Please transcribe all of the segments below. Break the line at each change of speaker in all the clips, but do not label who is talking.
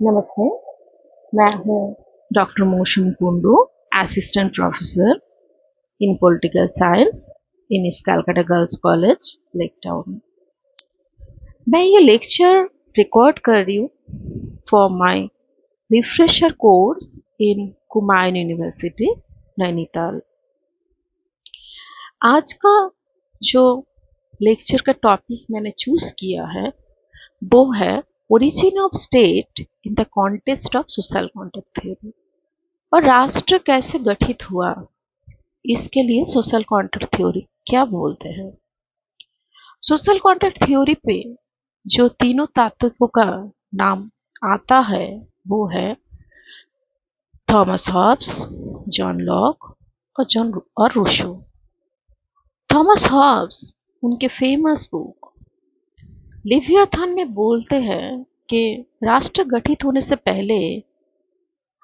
नमस्ते, मैं हूँ doctor Moshan Kundu, assistant professor in political science in इस कलकत्ता गर्ल्स कॉलेज लेक टाउन। मैं ये लेक्चर रिकॉर्ड कर रही हूँ for my refresher course in Kumaon University Nainital. आज का जो लेक्चर का टॉपिक मैंने चूज किया है वो है origin of state in the context of social contract theory, और राष्ट्र कैसे गठित हुआ इसके लिए सोशल कॉन्ट्रैक्ट थ्योरी क्या बोलते हैं। सोशल कॉन्ट्रैक्ट थ्योरी पे जो तीनों तात्विकों का नाम आता है वो है थॉमस हॉब्स, जॉन लॉक और रूसो। थॉमस हॉब्स उनके फेमस बुक लिवियाथन में बोलते हैं कि राष्ट्र गठित होने से पहले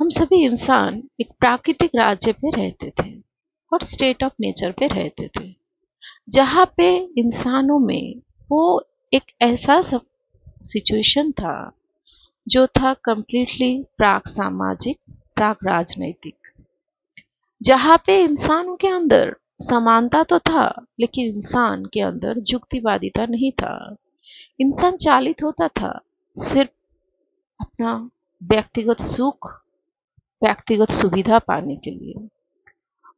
हम सभी इंसान एक प्राकृतिक राज्य पे रहते थे और स्टेट ऑफ नेचर पे रहते थे, जहाँ पे इंसानों में वो एक ऐसा सिचुएशन था जो था कंप्लीटली प्राक सामाजिक, प्राक राजनैतिक, जहाँ पे इंसानों के अंदर समानता तो था लेकिन इंसान के अंदर युक्तिवादिता नहीं था। इंसान चालित होता था सिर्फ अपना व्यक्तिगत सुख, व्यक्तिगत सुविधा पाने के लिए,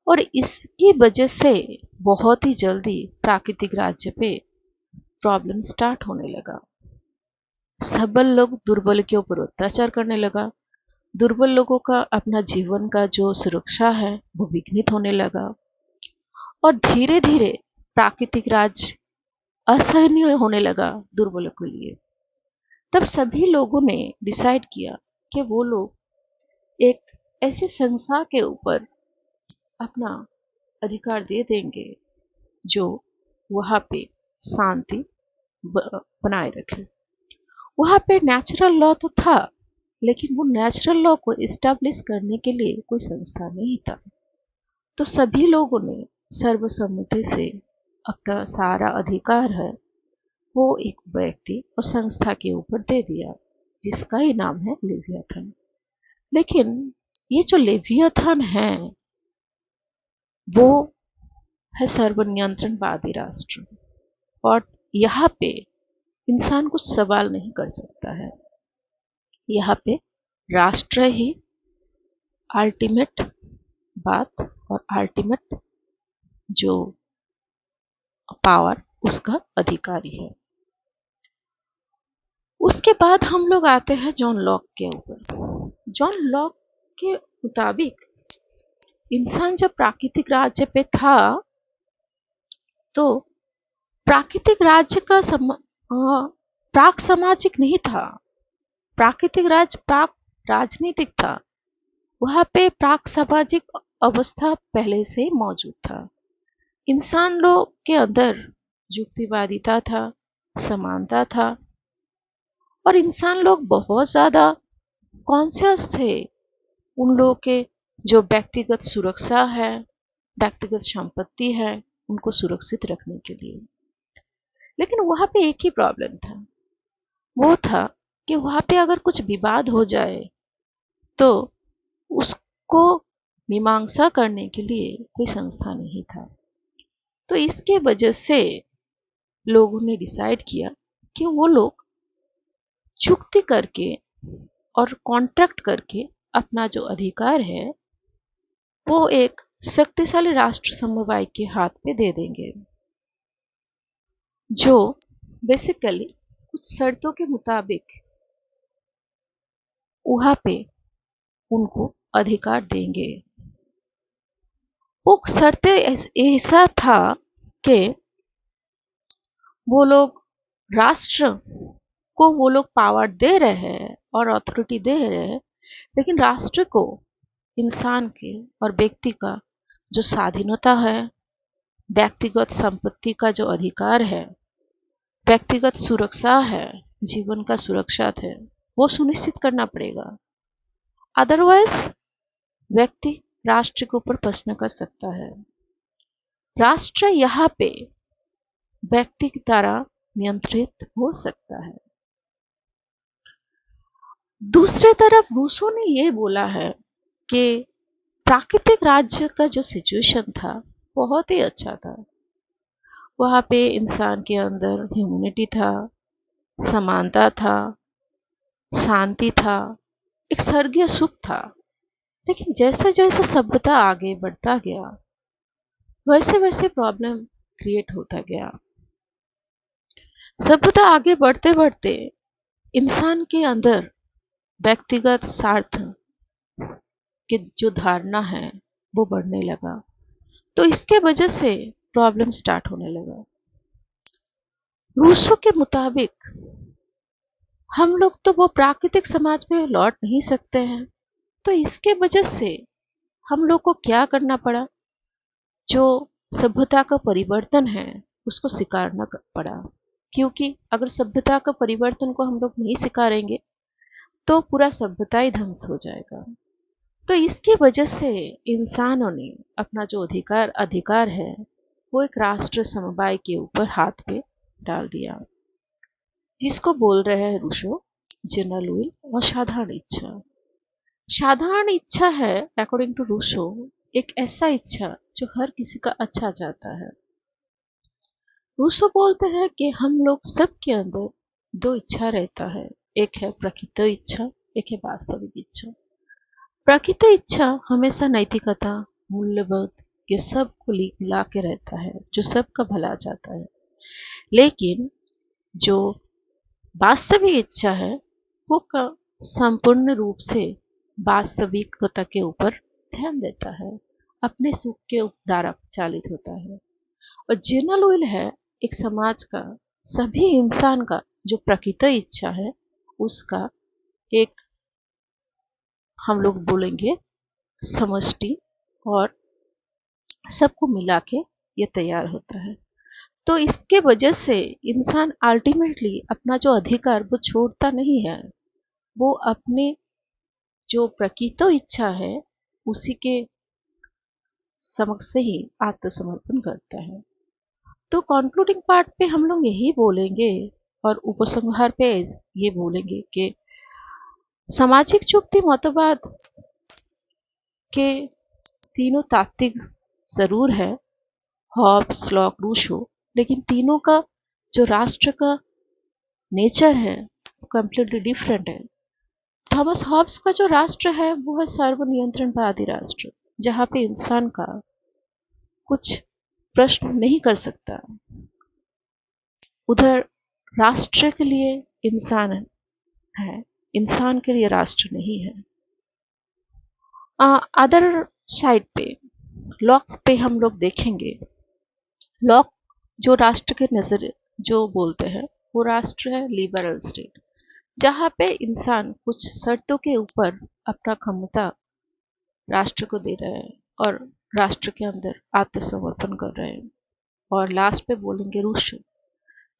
और इसकी वजह से बहुत ही जल्दी प्राकृतिक राज्य पे प्रॉब्लम स्टार्ट होने लगा। सबल लोग दुर्बल के ऊपर अत्याचार करने लगा, दुर्बल लोगों का अपना जीवन का जो सुरक्षा है वो विघ्नित होने लगा, और धीरे धीरे प्राकृतिक राज असहनीय होने लगा दुर्बलों के लिए। तब सभी लोगों ने डिसाइड किया कि वो लोग एक ऐसी संस्था के ऊपर अपना अधिकार दे देंगे जो वहाँ पे शांति बनाए रखे। वहाँ पे नेचुरल लॉ तो था लेकिन वो नेचुरल लॉ को इस्टेब्लिश करने के लिए कोई संस्था नहीं था। तो सभी लोगों ने सर्वसम्मति से अपना सारा अधिकार है वो एक व्यक्ति और संस्था के ऊपर दे दिया, जिसका ही नाम है लेवियाथन। लेकिन ये जो लेवियाथन है वो है सर्वनियंत्रणवादी राष्ट्र, और यहाँ पे इंसान कुछ सवाल नहीं कर सकता है। यहाँ पे राष्ट्र ही अल्टीमेट बात और अल्टीमेट जो पावर उसका अधिकारी है। उसके बाद हम लोग आते हैं जॉन लॉक के ऊपर। जॉन लॉक के मुताबिक इंसान जब प्राकृतिक राज्य पे था तो प्राकृतिक राज्य का प्राक सामाजिक नहीं था, प्राकृतिक राज्य प्राक राजनीतिक था। वहाँ पे प्राक सामाजिक अवस्था पहले से ही मौजूद था। इंसान लोग के अंदर युक्तिवादिता था, समानता था, और इंसान लोग बहुत ज्यादा कॉन्शियस थे उन लोगों के जो व्यक्तिगत सुरक्षा है, व्यक्तिगत संपत्ति है, उनको सुरक्षित रखने के लिए। लेकिन वहां पे एक ही प्रॉब्लम था, वो था कि वहां पे अगर कुछ विवाद हो जाए तो उसको मीमांसा करने के लिए कोई संस्था नहीं था। तो इसके वजह से लोगों ने डिसाइड किया कि वो लोग चुक्ति करके और कॉन्ट्रैक्ट करके अपना जो अधिकार है वो एक शक्तिशाली राष्ट्र समवाय के हाथ पे दे देंगे, जो बेसिकली कुछ शर्तों के मुताबिक वहां पे उनको अधिकार देंगे। वो शर्तें ऐसा था कि वो लोग राष्ट्र को वो लोग पावर दे रहे हैं और अथॉरिटी दे रहे हैं, लेकिन राष्ट्र को इंसान के और व्यक्ति का जो स्वाधीनता है, व्यक्तिगत संपत्ति का जो अधिकार है, व्यक्तिगत सुरक्षा है, जीवन का सुरक्षा है, वो सुनिश्चित करना पड़ेगा। अदरवाइज व्यक्ति राष्ट्र के ऊपर प्रश्न कर सकता है। राष्ट्र यहाँ पे व्यक्ति की तरह नियंत्रित हो सकता है। दूसरी तरफ रूसो ने ये बोला है कि प्राकृतिक राज्य का जो सिचुएशन था बहुत ही अच्छा था। वहाँ पे इंसान के अंदर ह्यूमैनिटी था, समानता था, शांति था, एक स्वर्गीय सुख था। लेकिन जैसे जैसे सभ्यता आगे बढ़ता गया वैसे वैसे प्रॉब्लम क्रिएट होता गया। सभ्यता आगे बढ़ते बढ़ते इंसान के अंदर व्यक्तिगत स्वार्थ की जो धारणा है वो बढ़ने लगा, तो इसके वजह से प्रॉब्लम स्टार्ट होने लगा। रूसो के मुताबिक हम लोग तो वो प्राकृतिक समाज में लौट नहीं सकते हैं, तो इसके वजह से हम लोग को क्या करना पड़ा, जो सभ्यता का परिवर्तन है उसको स्वीकारना पड़ा। क्योंकि अगर सभ्यता का परिवर्तन को हम लोग नहीं स्वीकारेंगे तो पूरा सभ्यता ही ध्वंस हो जाएगा। तो इसकी वजह से इंसानों ने अपना जो अधिकार है वो एक राष्ट्र समवाय के ऊपर हाथ पे डाल दिया, जिसको बोल रहे हैं रूसो जनरल विल और साधारण इच्छा। साधारण इच्छा है अकॉर्डिंग टू रूसो एक ऐसा इच्छा जो हर किसी का अच्छा चाहता है। रूसो बोलते हैं कि हम लोग सबके अंदर दो इच्छा रहता है, एक है प्रकृत इच्छा, एक है वास्तविक इच्छा। प्रकृत इच्छा हमेशा नैतिकता, मूल्यबोध ये सब को मिला के रहता है, जो सबका भला चाहता है। लेकिन जो वास्तविक इच्छा है वो संपूर्ण रूप से वास्तविकता के ऊपर ध्यान देता है, अपने सुख के द्वारा चालित होता है। और जनरल विल है एक समाज का, सभी इंसान का जो प्रकृत इच्छा है उसका एक हम लोग बोलेंगे समष्टि, और सबको मिला के ये तैयार होता है। तो इसके वजह से इंसान अल्टीमेटली अपना जो अधिकार वो छोड़ता नहीं है, वो अपने जो प्रकृत इच्छा है उसी के समक्ष से ही आत्मसमर्पण करता है। तो कंक्लूडिंग पार्ट पे हम लोग यही बोलेंगे और उपसंहार पे ये बोलेंगे कि सामाजिक युक्ति मतवाद के तीनों तात्विक जरूर है, हॉब्स लॉक रूसो, लेकिन तीनों का जो राष्ट्र का नेचर है कंप्लीटली डिफरेंट है। थॉमस हॉब्स का जो राष्ट्र है वो है सर्वनियंत्रणवादी राष्ट्र, जहाँ पे इंसान का कुछ प्रश्न नहीं कर सकता। उधर राष्ट्र के लिए इंसान है, इंसान के लिए राष्ट्र नहीं है। अदर साइड पे लॉक पे हम लोग देखेंगे, लॉक जो राष्ट्र के नजर जो बोलते हैं वो राष्ट्र है लिबरल स्टेट, जहाँ पे इंसान कुछ शर्तों के ऊपर अपना क्षमता राष्ट्र को दे रहे हैं और राष्ट्र के अंदर आत्मसमर्पण कर रहे हैं। और लास्ट पे बोलेंगे रूस,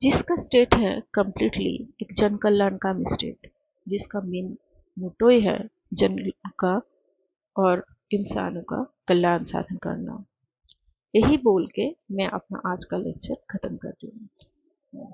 जिसका स्टेट है कंप्लीटली एक जन कल्याणकामी स्टेट, जिसका मेन मोटो ही है जन का और इंसानों का कल्याण साधन करना। यही बोल के मैं अपना आज का लेक्चर खत्म कर रही हूँ।